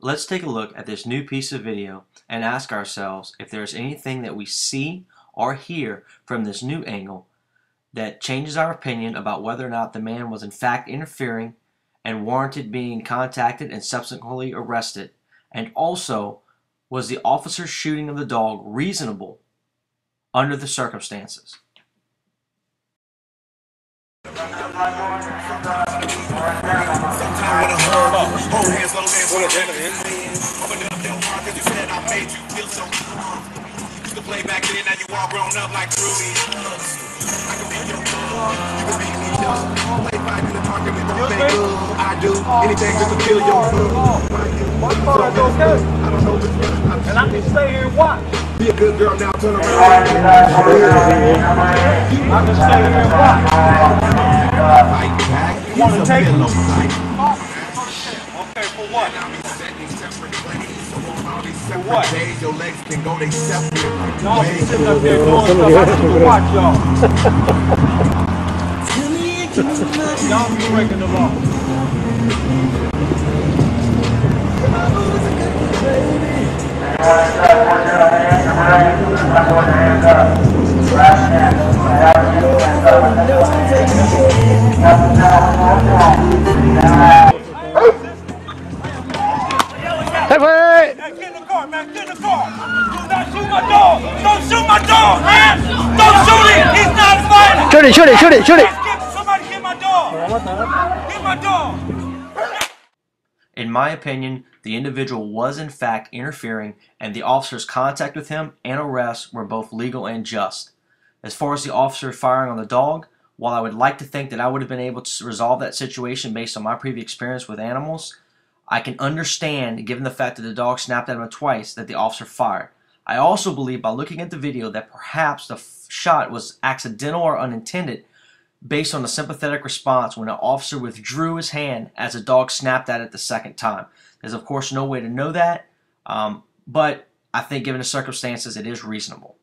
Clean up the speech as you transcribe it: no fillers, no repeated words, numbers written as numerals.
let's take a look at this new piece of video and ask ourselves if there's anything that we see or hear from this new angle that changes our opinion about whether or not the man was in fact interfering and warranted being contacted and subsequently arrested, and also, was the officer's shooting of the dog reasonable under the circumstances? I do anything just to feel your my car is okay. I don't know, and I can stay here and watch. Be a good girl now, turn around. I can stay here and watch. You want to take it? Okay, for what? For what? Your legs can go, they separate. Y'all be sitting up there doing stuff. I need to watch y'all. Y'all be breaking the law. Hey, wait! Hey, get in the car, man, get in the car! Do not shoot my dog! Don't shoot my dog, man! Don't shoot him! He's not violent! Shoot it, shoot it, shoot it, shoot it! Somebody get my dog! Get my dog! In my opinion, the individual was in fact interfering, and the officer's contact with him and arrest were both legal and just. As far as the officer firing on the dog, while I would like to think that I would have been able to resolve that situation based on my previous experience with animals, I can understand, given the fact that the dog snapped at him twice, that the officer fired. I also believe, by looking at the video, that perhaps the shot was accidental or unintended, based on the sympathetic response when an officer withdrew his hand as a dog snapped at it the second time. There's of course no way to know that, but I think given the circumstances it is reasonable.